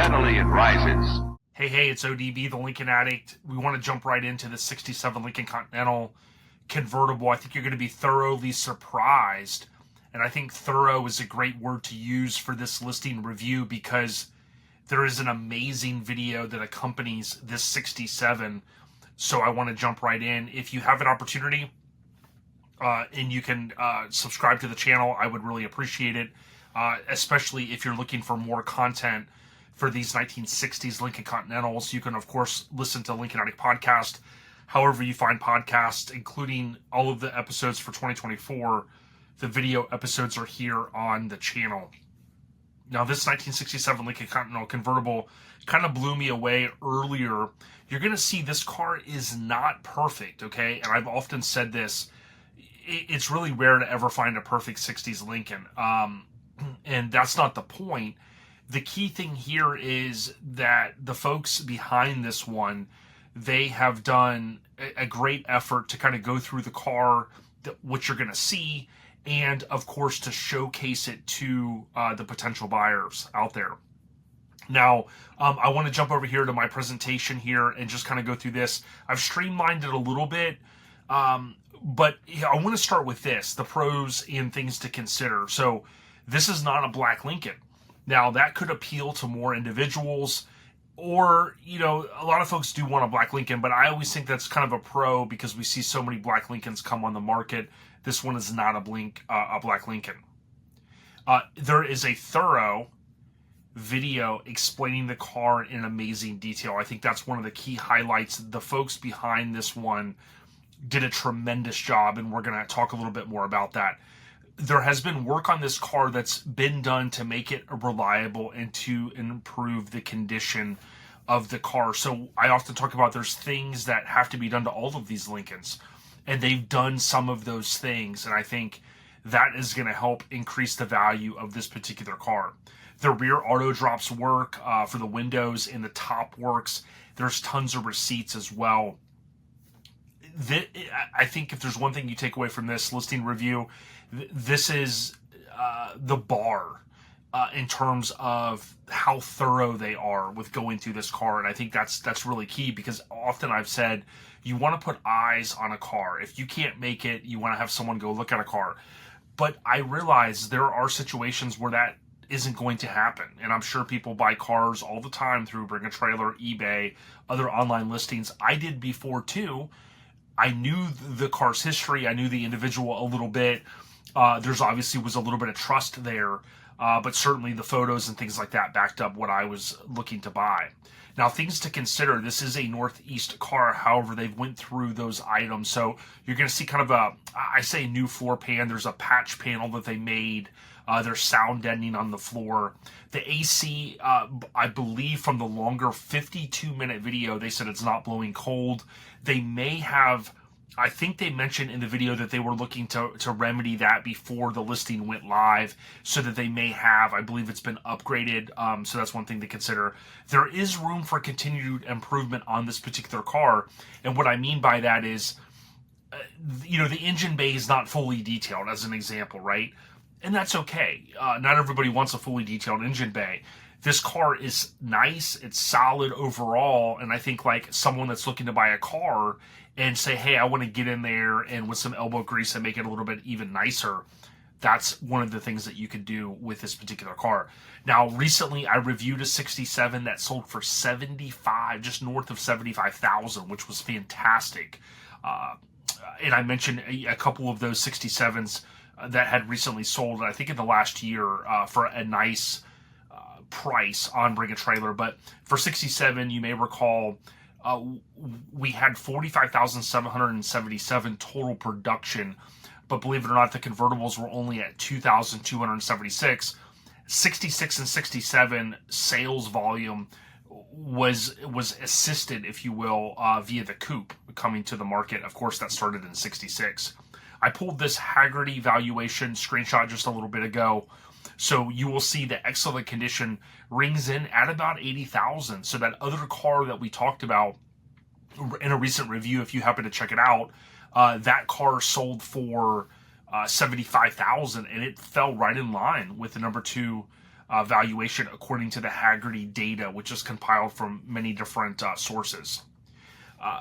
Steadily it rises. Hey, it's ODB, the Lincoln Addict. We want to jump right into the 67 Lincoln Continental Convertible. I think you're going to be thoroughly surprised. And I think thorough is a great word to use for this listing review because there is an amazing video that accompanies this 67. So I want to jump right in. If you have an opportunity and you can subscribe to the channel, I would really appreciate it, especially if you're looking for more content for these 1960s Lincoln Continentals. You can, of course, listen to Lincoln Addict Podcast however you find podcasts, including all of the episodes for 2024. The video episodes are here on the channel. Now, this 1967 Lincoln Continental Convertible kind of blew me away earlier. You're going to see this car is not perfect, okay? And I've often said this. It's really rare to ever find a perfect 60s Lincoln. And that's not the point. The key thing here is that the folks behind this one, they have done a great effort to kind of go through the car, what you're going to see, and of course to showcase it to the potential buyers out there. Now, I want to jump over here to my presentation here and just kind of go through this. I've streamlined it a little bit, but I want to start with this, the pros and things to consider. So this is not a black Lincoln. Now, that could appeal to more individuals, or, you know, a lot of folks do want a black Lincoln, but I always think that's kind of a pro because we see so many black Lincolns come on the market. This one is not a black Lincoln. There is a thorough video explaining the car in amazing detail. I think that's one of the key highlights. The folks behind this one did a tremendous job, and we're going to talk a little bit more about that. There has been work on this car that's been done to make it reliable and to improve the condition of the car. So I often talk about there's things that have to be done to all of these Lincolns, and they've done some of those things, and I think that is going to help increase the value of this particular car. The rear auto drops work for the windows, and the top works. There's tons of receipts as well. I think if there's one thing you take away from this listing review, this is the bar in terms of how thorough they are with going through this car. And I think that's really key because often I've said you want to put eyes on a car. If you can't make it, you want to have someone go look at a car. But I realize there are situations where that isn't going to happen. And I'm sure people buy cars all the time through Bring a Trailer, eBay, other online listings. I did before too. I knew the car's history. I knew the individual a little bit. There's obviously was a little bit of trust there, but certainly the photos and things like that backed up what I was looking to buy. Now, things to consider, this is a Northeast car. However, they've went through those items. So you're going to see kind of I say new floor pan. There's a patch panel that they made. There's sound deadening on the floor. The AC, I believe from the longer 52-minute video, they said it's not blowing cold. They may have, I think they mentioned in the video that they were looking to remedy that before the listing went live, so that they may have, I believe it's been upgraded, so that's one thing to consider. There is room for continued improvement on this particular car, and what I mean by that is, you know, the engine bay is not fully detailed, as an example, right? And that's okay. Not everybody wants a fully detailed engine bay. This car is nice, it's solid overall, and I think like someone that's looking to buy a car and say, hey, I want to get in there and with some elbow grease and make it a little bit even nicer, that's one of the things that you could do with this particular car. Now, recently I reviewed a 67 that sold for 75, just north of 75,000, which was fantastic. And I mentioned a couple of those 67s that had recently sold, I think in the last year, for a nice price on Bring a Trailer. But for 67, you may recall we had 45,777 total production, but believe it or not, the convertibles were only at 2,276. 66 and 67 sales volume was assisted, if you will, via the coupe coming to the market. Of course, that started in 66. I pulled this Haggerty valuation screenshot just a little bit ago. So you will see the excellent condition rings in at about 80,000. So that other car that we talked about in a recent review, if you happen to check it out, that car sold for 75,000, and it fell right in line with the number two valuation according to the Haggerty data, which is compiled from many different sources.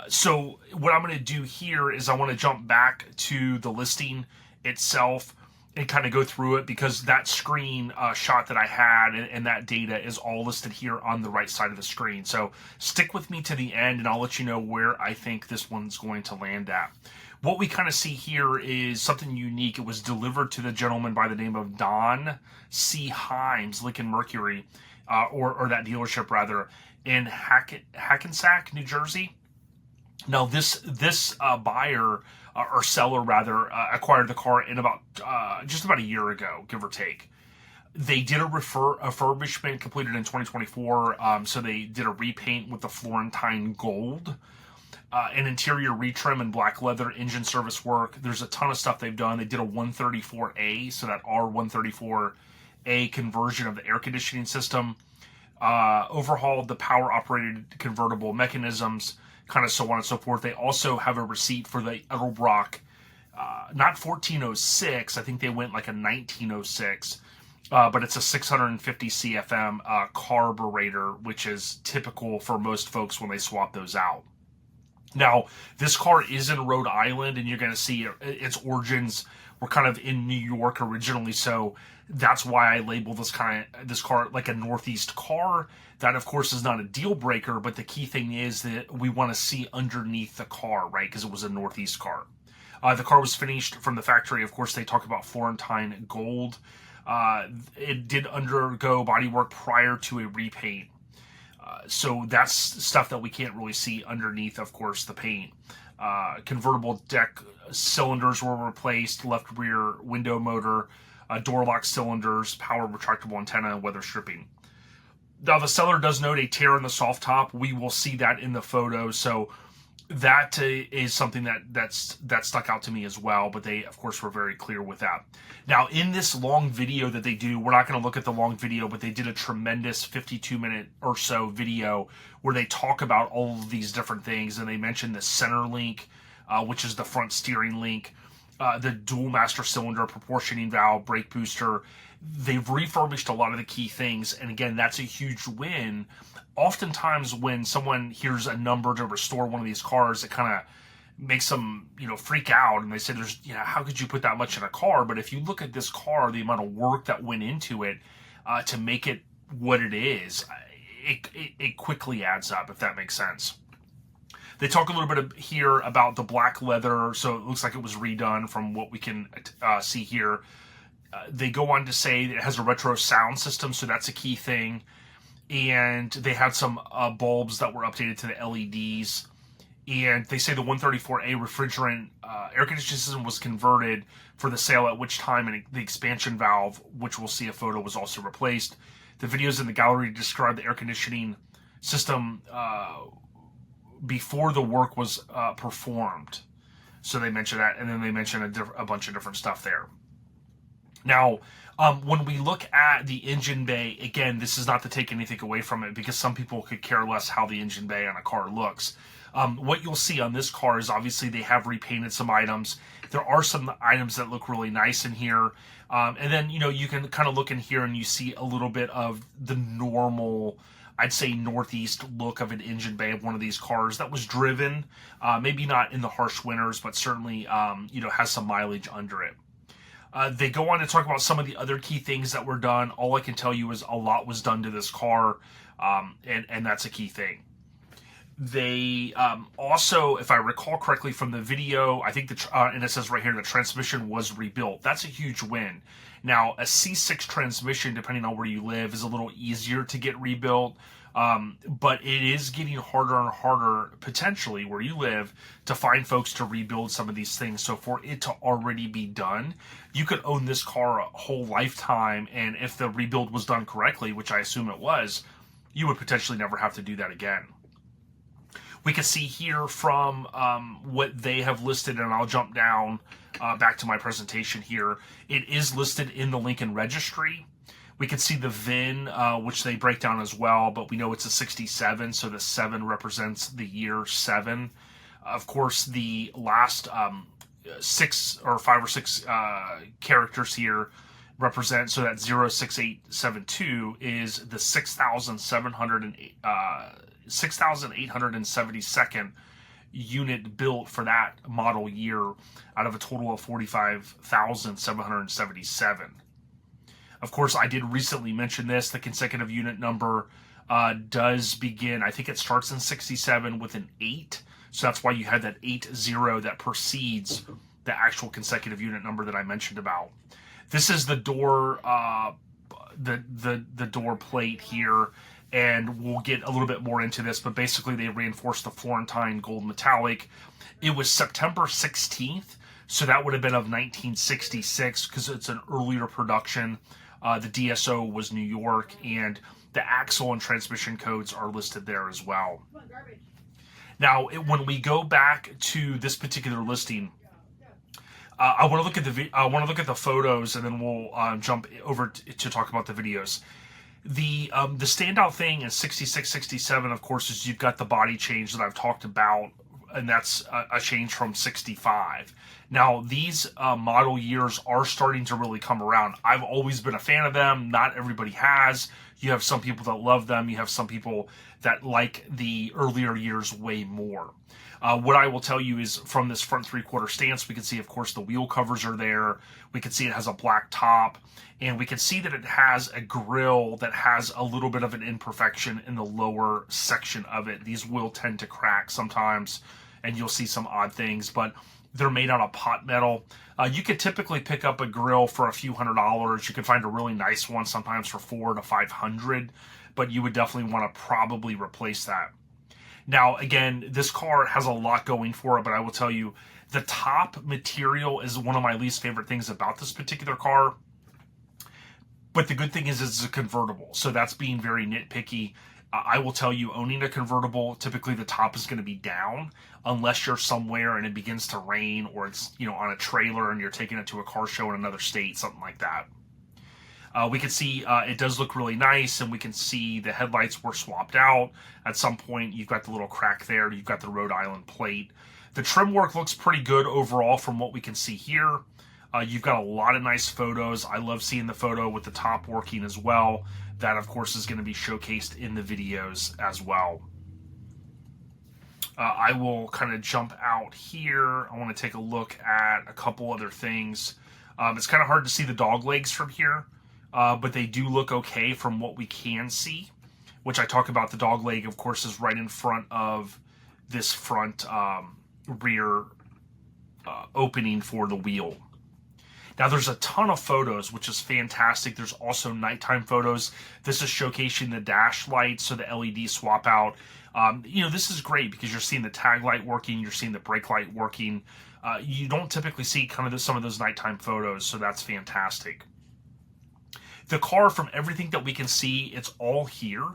So what I'm going to do here is I want to jump back to the listing itself and kind of go through it, because that screen shot that I had and that data is all listed here on the right side of the screen. So stick with me to the end and I'll let you know where I think this one's going to land at. What we kind of see here is something unique. It was delivered to the gentleman by the name of Don C. Himes, Lincoln Mercury, or that dealership rather, in Hackensack, New Jersey. Now, this buyer or seller rather acquired the car in just about a year ago, give or take. They did a refurbishment completed in 2024, so they did a repaint with the Florentine gold, an interior retrim and black leather, engine service work. There's a ton of stuff they've done. They did a 134A, so that R134A conversion of the air conditioning system, overhauled the power operated convertible mechanisms, kind of so on and so forth. They also have a receipt for the Edelbrock, not 1406, I think they went like a 1906, but it's a 650 CFM carburetor, which is typical for most folks when they swap those out. Now, this car is in Rhode Island, and you're going to see its origins were kind of in New York originally, so that's why I label this car like a Northeast car. That, of course, is not a deal breaker, but the key thing is that we want to see underneath the car, right? Because it was a Northeast car. The car was finished from the factory. Of course, they talk about Florentine gold. It did undergo bodywork prior to a repaint. So that's stuff that we can't really see underneath, of course, the paint. Convertible deck cylinders were replaced, left rear window motor, door lock cylinders, power retractable antenna, weather stripping. Now, the seller does note a tear in the soft top. We will see that in the photo, so that is something that stuck out to me as well, but they, of course, were very clear with that. Now, in this long video that they do, we're not going to look at the long video, but they did a tremendous 52-minute or so video where they talk about all of these different things, and they mention the center link, which is the front steering link, the dual master cylinder, proportioning valve, brake booster. They've refurbished a lot of the key things, and again, that's a huge win. Oftentimes when someone hears a number to restore one of these cars, it kind of makes them, freak out, and they say, how could you put that much in a car? But if you look at this car, the amount of work that went into it to make it what it is, it quickly adds up, if that makes sense. They talk a little bit here about the black leather, so it looks like it was redone from what we can see here. They go on to say it has a retro sound system, so that's a key thing. And they had some bulbs that were updated to the LEDs. And they say the 134A refrigerant air conditioning system was converted for the sale, at which time the expansion valve, which we'll see a photo, was also replaced. The videos in the gallery describe the air conditioning system before the work was performed. So they mention that, and then they mention a bunch of different stuff there. Now, when we look at the engine bay, again, this is not to take anything away from it, because some people could care less how the engine bay on a car looks. What you'll see on this car is obviously they have repainted some items. There are some items that look really nice in here. And then, you can kind of look in here and you see a little bit of the normal, I'd say, Northeast look of an engine bay of one of these cars that was driven. Maybe not in the harsh winters, but certainly, has some mileage under it. They go on to talk about some of the other key things that were done. All I can tell you is a lot was done to this car, and that's a key thing. They also, if I recall correctly from the video, I think and it says right here, the transmission was rebuilt. That's a huge win. Now, a C6 transmission, depending on where you live, is a little easier to get rebuilt. But it is getting harder and harder, potentially, where you live, to find folks to rebuild some of these things. So for it to already be done, you could own this car a whole lifetime, and if the rebuild was done correctly, which I assume it was, you would potentially never have to do that again. We can see here from what they have listed, and I'll jump down back to my presentation here. It is listed in the Lincoln registry. We can see the VIN, which they break down as well, but we know it's a 67, so the 7 represents the year 7. Of course, the last 5 or 6 characters here represent, so that 06872 is the 6,872nd unit built for that model year out of a total of 45,777. Of course, I did recently mention this. The consecutive unit number does begin, I think it starts in 67 with an 8. So that's why you had that 80 that precedes the actual consecutive unit number that I mentioned about. This is the door, the door plate here, and we'll get a little bit more into this, but basically they reinforced the Florentine gold metallic. It was September 16th, so that would have been of 1966 because it's an earlier production. The DSO was New York, and the axle and transmission codes are listed there as well. Now, when we go back to this particular listing, I want to look at the photos, and then we'll jump over to talk about the videos. The standout thing in 66, 67, of course, is you've got the body change that I've talked about, and that's a change from 65. Now, these model years are starting to really come around. I've always been a fan of them. Not everybody has. You have some people that love them. You have some people that like the earlier years way more. What I will tell you is from this front three-quarter stance, we can see, of course, the wheel covers are there. We can see it has a black top, and we can see that it has a grille that has a little bit of an imperfection in the lower section of it. These will tend to crack sometimes, and you'll see some odd things, but they're made out of pot metal. You could typically pick up a grill for a few $100s. You can find a really nice one sometimes for $400 to $500, but you would definitely want to probably replace that. Now, again, this car has a lot going for it, but I will tell you, the top material is one of my least favorite things about this particular car. But the good thing is it's a convertible, so that's being very nitpicky. I will tell you, owning a convertible, typically the top is going to be down unless you're somewhere and it begins to rain, or it's, you know, on a trailer and you're taking it to a car show in another state, something like that. We can see it does look really nice, and we can see the headlights were swapped out. At some point, you've got the little crack there. You've got the Rhode Island plate. The trim work looks pretty good overall from what we can see here. You've got a lot of nice photos. I love seeing the photo with the top working as well. That, of course, is going to be showcased in the videos as well. I will kind of jump out here. I want to take a look at a couple other things. It's kind of hard to see the dog legs from here. But they do look okay from what we can see, which I talk about. The dog leg, of course, is right in front of this front rear opening for the wheel. Now, there's a ton of photos, which is fantastic. There's also nighttime photos. This is showcasing the dash lights, so the LED swap out. You know, this is great because you're seeing the tag light working, you're seeing the brake light working. You don't typically see kind of some of those nighttime photos, so that's fantastic. The car, from everything that we can see, it's all here,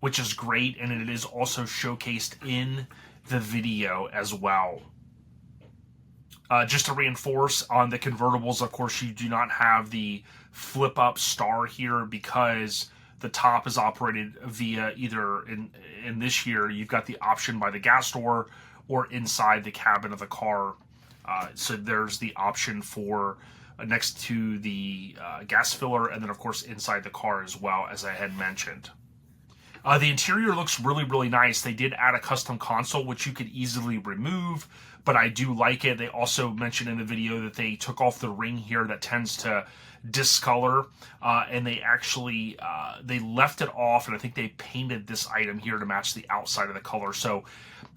which is great, and it is also showcased in the video as well. Just to reinforce on the convertibles, of course, you do not have the flip-up star here because the top is operated via either, in this year, you've got the option by the gas door or inside the cabin of the car. So there's the option for next to the gas filler, and then, of course, inside the car as well, as I had mentioned. The interior looks really, really nice. They did add a custom console, which you could easily remove, but I do like it. They also mentioned in the video that they took off the ring here that tends to discolor, and they actually they left it off, and I think they painted this item here to match the outside of the color. So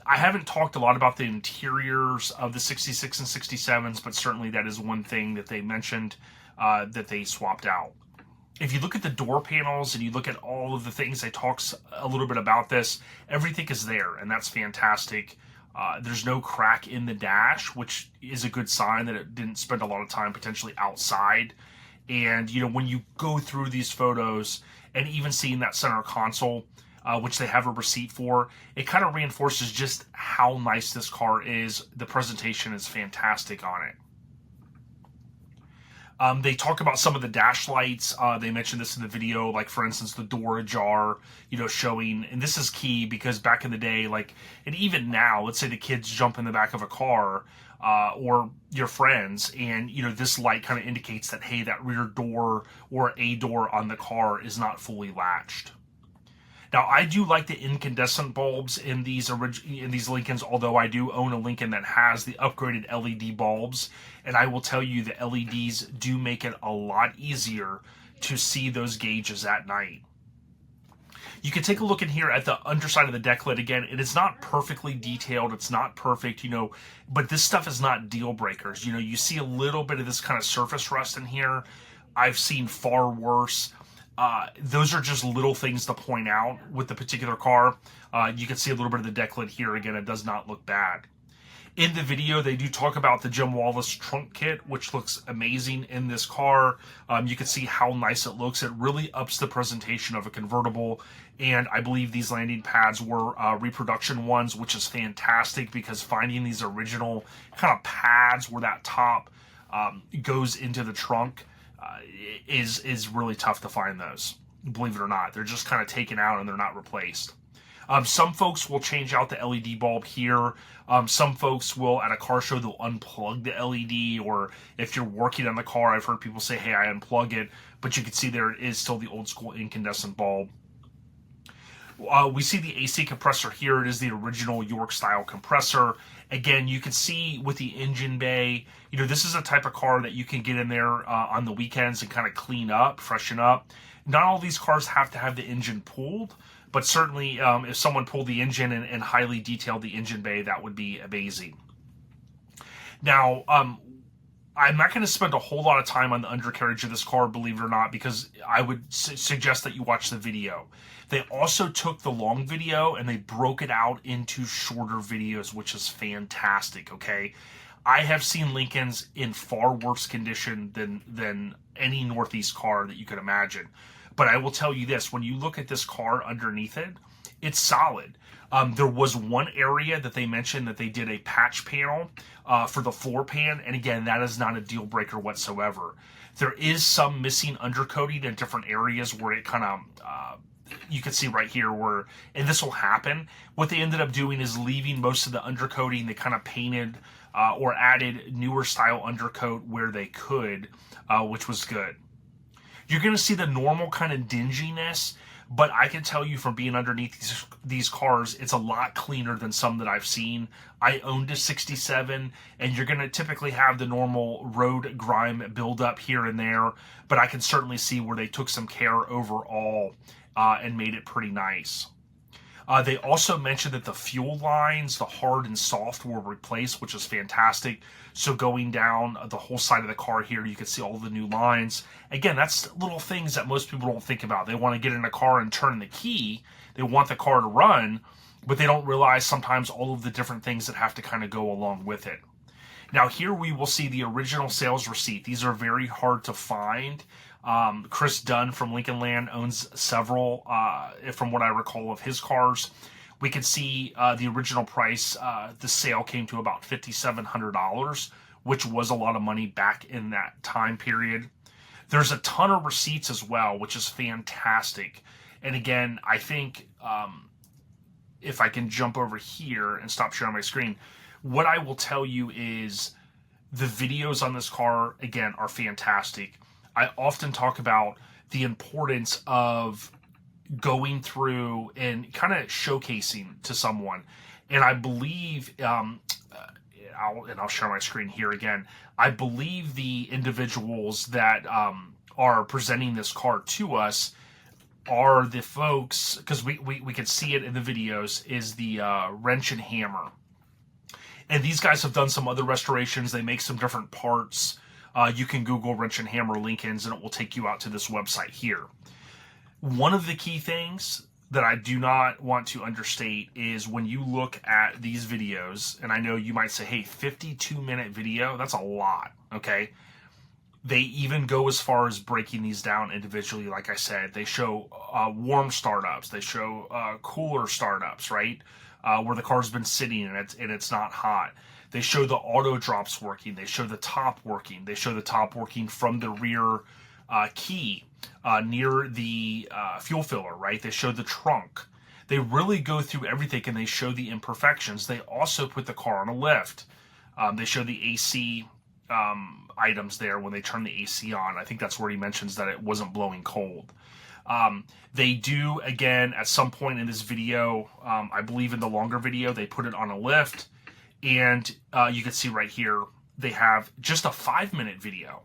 I haven't talked a lot about the interiors of the 66 and 67s, but certainly that is one thing that they mentioned that they swapped out. If you look at the door panels and you look at all of the things, they talk a little bit about this, everything is there, and that's fantastic. There's no crack in the dash, which is a good sign that it didn't spend a lot of time potentially outside. And, you know, when you go through these photos and even seeing that center console, which they have a receipt for, it kind of reinforces just how nice this car is. The presentation is fantastic on it. They talk about some of the dash lights. They mentioned this in the video, like, for instance, the door ajar, you know, showing, and this is key because back in the day, like, and even now, let's say the kids jump in the back of a car, or your friends, and this light kind of indicates that, hey, that rear door or a door on the car is not fully latched. Now, I do like the incandescent bulbs in these Lincolns, although I do own a Lincoln that has the upgraded LED bulbs, and I will tell you the LEDs do make it a lot easier to see those gauges at night. You can take a look in here at the underside of the deck lid. Again, it is not perfectly detailed. It's not perfect, but this stuff is not deal breakers. You see a little bit of this kind of surface rust in here. I've seen far worse. Those are just little things to point out with the particular car. You can see a little bit of the deck lid here. Again, it does not look bad. In the video, they do talk about the Jim Wallace trunk kit, which looks amazing in this car. You can see how nice it looks. It really ups the presentation of a convertible, and I believe these landing pads were reproduction ones, which is fantastic because finding these original kind of pads where that top goes into the trunk is really tough to find those. Believe it or not, they're just kind of taken out and they're not replaced. Some folks will change out the LED bulb here. Some folks will, at a car show, they'll unplug the LED, or if you're working on the car, I've heard people say, hey, I unplug it, but you can see there is still the old school incandescent bulb. We see the AC compressor here. It is the original York style compressor. Again, you can see with the engine bay, this is a type of car that you can get in there on the weekends and kind of clean up, freshen up. Not all these cars have to have the engine pulled, but certainly if someone pulled the engine and highly detailed the engine bay, that would be amazing. Now, I'm not going to spend a whole lot of time on the undercarriage of this car, believe it or not, because I would suggest that you watch the video. They also took the long video and they broke it out into shorter videos, which is fantastic, okay? I have seen Lincolns in far worse condition than any Northeast car that you could imagine. But I will tell you this, when you look at this car underneath it, it's solid. There was one area that they mentioned that they did a patch panel for the floor pan, and again, that is not a deal breaker whatsoever. There is some missing undercoating in different areas where it kind of, you can see right here where, and this will happen. What they ended up doing is leaving most of the undercoating. They kind of painted or added newer style undercoat where they could, which was good. You're going to see the normal kind of dinginess, but I can tell you from being underneath these cars, it's a lot cleaner than some that I've seen. I owned a 67, and you're going to typically have the normal road grime buildup here and there, but I can certainly see where they took some care overall and made it pretty nice. They also mentioned that the fuel lines, the hard and soft, were replaced, which is fantastic. So going down the whole side of the car here, you can see all the new lines. Again, that's little things that most people don't think about. They want to get in a car and turn the key. They want the car to run, but they don't realize sometimes all of the different things that have to kind of go along with it. Now here we will see the original sales receipt. These are very hard to find. Chris Dunn from Lincoln Land owns several, from what I recall, of his cars. We can see the original price, the sale came to about $5,700, which was a lot of money back in that time period. There's a ton of receipts as well, which is fantastic. And again, I think if I can jump over here and stop sharing my screen, what I will tell you is the videos on this car, again, are fantastic. I often talk about the importance of going through and kind of showcasing to someone. And I believe, I'll share my screen here again. I believe the individuals that are presenting this car to us are the folks, because we can see it in the videos, is the Wrench and Hammer. And these guys have done some other restorations. They make some different parts. You can Google Wrench and Hammer Lincolns and it will take you out to this website here. One of the key things that I do not want to understate is when you look at these videos, and I know you might say, hey, 52-minute video, that's a lot, okay? They even go as far as breaking these down individually. Like I said, they show warm startups. They show cooler startups, right? Where the car's been sitting and it's not hot. They show the auto drops working. They show the top working. They show the top working from the rear key near the fuel filler, right? They show the trunk. They really go through everything and they show the imperfections. They also put the car on a lift. They show the AC items there when they turn the AC on. I think that's where he mentions that it wasn't blowing cold. They do, again, at some point in this video, I believe in the longer video, they put it on a lift. And you can see right here, they have just a 5-minute video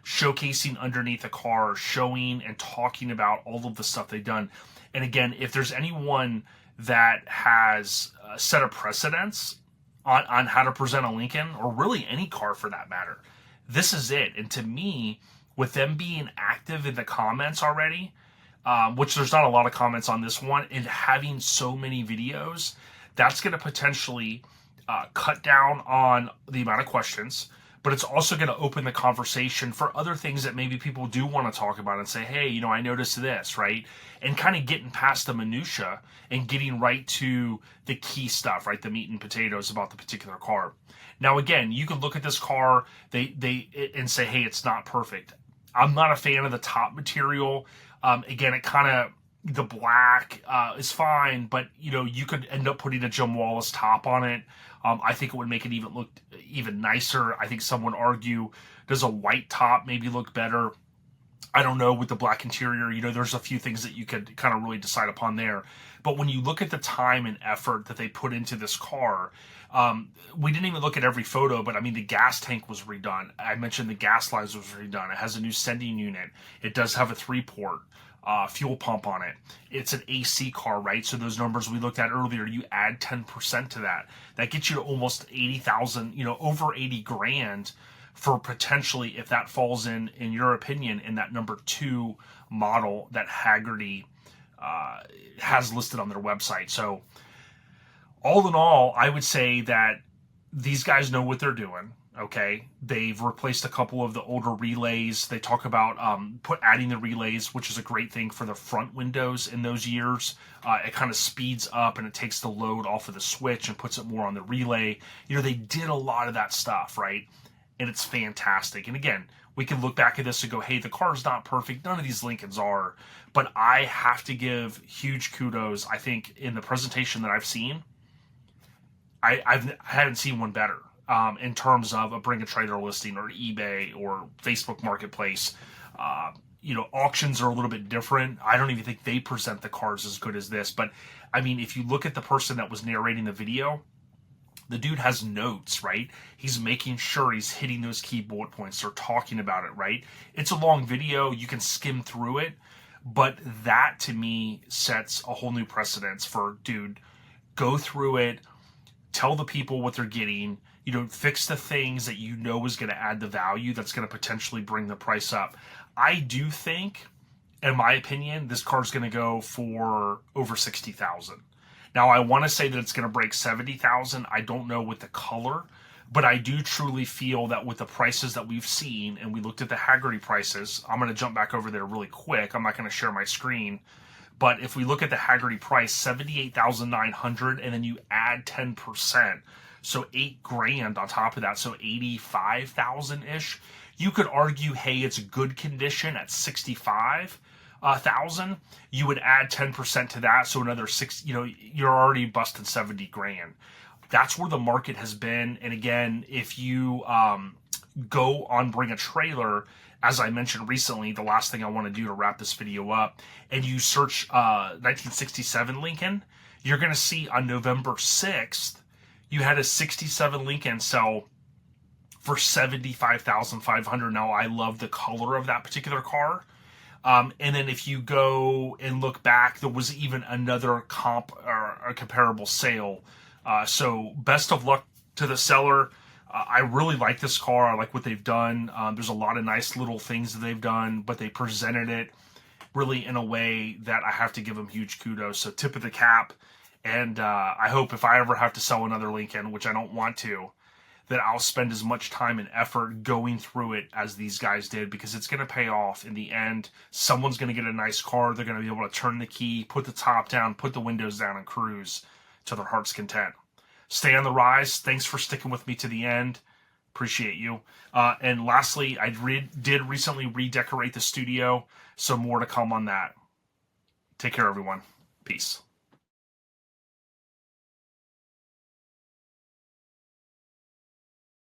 showcasing underneath the car, showing and talking about all of the stuff they've done. And again, if there's anyone that has set a precedence on how to present a Lincoln, or really any car for that matter, this is it. And to me, with them being active in the comments already, which there's not a lot of comments on this one, and having so many videos, that's going to potentially cut down on the amount of questions, but it's also going to open the conversation for other things that maybe people do want to talk about and say, hey, you know, I noticed this, right? And kind of getting past the minutia and getting right to the key stuff, right? The meat and potatoes about the particular car. Now, again, you can look at this car and say, hey, it's not perfect. I'm not a fan of the top material. Again, it kind of, the black is fine, but you know, you could end up putting a Jim Wallace top on it. I think it would make it even look even nicer. I think some would argue, does a white top maybe look better? I don't know, with the black interior, you know, there's a few things that you could kind of really decide upon there. But when you look at the time and effort that they put into this car, we didn't even look at every photo, but I mean, the gas tank was redone. I mentioned the gas lines was redone. It has a new sending unit. It does have a 3-port. Fuel pump on it. It's an AC car, right? So those numbers we looked at earlier, you add 10% to that. That gets you to almost 80,000, you know, over 80 grand for potentially, if that falls in your opinion, in that number 2 model that Hagerty has listed on their website. So all in all, I would say that these guys know what they're doing. Okay, they've replaced a couple of the older relays. They talk about adding the relays, which is a great thing for the front windows in those years. It kind of speeds up and it takes the load off of the switch and puts it more on the relay. You know, they did a lot of that stuff, right? And it's fantastic. And again, we can look back at this and go, hey, the car's not perfect. None of these Lincolns are. But I have to give huge kudos. I think in the presentation that I've seen, I haven't seen one better. In terms of a bring a trailer listing or eBay or Facebook Marketplace. You know, auctions are a little bit different. I don't even think they present the cars as good as this. But, I mean, if you look at the person that was narrating the video, the dude has notes, right? He's making sure he's hitting those key bullet points. They're talking about it, right? It's a long video. You can skim through it. But that, to me, sets a whole new precedence for, dude, go through it, tell the people what they're getting, you know, fix the things that you know is going to add the value that's going to potentially bring the price up. I do think, in my opinion, this car's going to go for over $60,000. Now, I want to say that it's going to break $70,000. I don't know with the color, but I do truly feel that with the prices that we've seen, and we looked at the Hagerty prices, I'm going to jump back over there really quick. I'm not going to share my screen. But if we look at the Hagerty price, $78,900, and then you add 10%, so $8,000 on top of that, so 85,000-ish. You could argue, hey, it's good condition at 65,000. You would add 10% to that, so another 6. You know, you're already busting 70 grand. That's where the market has been. And again, if you go on Bring a Trailer, as I mentioned recently, the last thing I want to do to wrap this video up, and you search 1967 Lincoln, you're going to see on November 6th, you had a 67 Lincoln sell for $75,500. Now, I love the color of that particular car. And then if you go and look back, there was even another comp or a comparable sale. So best of luck to the seller. I really like this car. I like what they've done. There's a lot of nice little things that they've done, but they presented it really in a way that I have to give them huge kudos. So tip of the cap. And I hope if I ever have to sell another Lincoln, which I don't want to, that I'll spend as much time and effort going through it as these guys did, because it's going to pay off in the end. Someone's going to get a nice car. They're going to be able to turn the key, put the top down, put the windows down, and cruise to their heart's content. Stay on the rise. Thanks for sticking with me to the end. Appreciate you. And lastly, I did recently redecorate the studio, so more to come on that. Take care, everyone. Peace.